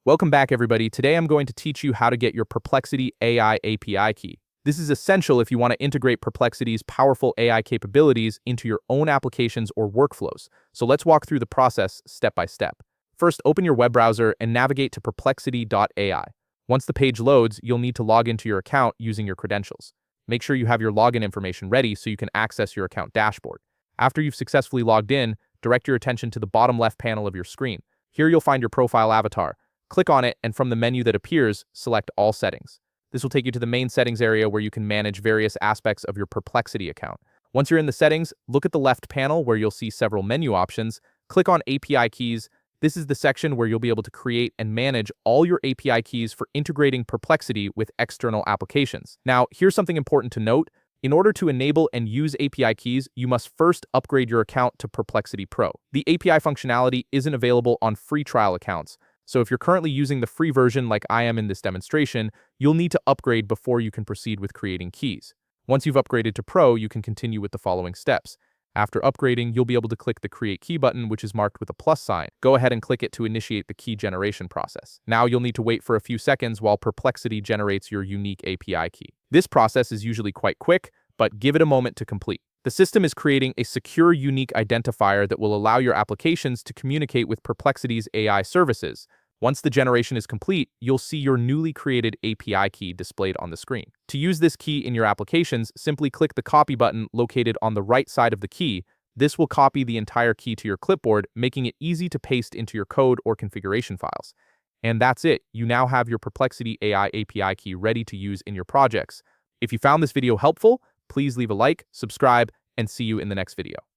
Welcome back, everybody. Today I'm going to teach you how to get your Perplexity AI API key. This is essential if you want to integrate Perplexity's powerful AI capabilities into your own applications or workflows. So let's walk through the process step by step. First, open your web browser and navigate to perplexity.ai. Once the page loads, you'll need to log into your account using your credentials. Make sure you have your login information ready so you can access your account dashboard. After you've successfully logged in, direct your attention to the bottom left panel of your screen. Here you'll find your profile avatar. Click on it, and from the menu that appears, select All Settings. This will take you to the main settings area where you can manage various aspects of your Perplexity account. Once you're in the settings, look at the left panel where you'll see several menu options. Click on API Keys. This is the section where you'll be able to create and manage all your API keys for integrating Perplexity with external applications. Now, here's something important to note. In order to enable and use API keys, you must first upgrade your account to Perplexity Pro. The API functionality isn't available on free trial accounts. So if you're currently using the free version like I am in this demonstration, you'll need to upgrade before you can proceed with creating keys. Once you've upgraded to Pro, you can continue with the following steps. After upgrading, you'll be able to click the Create Key button, which is marked with a plus sign. Go ahead and click it to initiate the key generation process. Now you'll need to wait for a few seconds while Perplexity generates your unique API key. This process is usually quite quick, but give it a moment to complete. The system is creating a secure, unique identifier that will allow your applications to communicate with Perplexity's AI services. Once the generation is complete, you'll see your newly created API key displayed on the screen. To use this key in your applications, simply click the Copy button located on the right side of the key. This will copy the entire key to your clipboard, making it easy to paste into your code or configuration files. And that's it. You now have your Perplexity AI API key ready to use in your projects. If you found this video helpful, please leave a like, subscribe, and see you in the next video.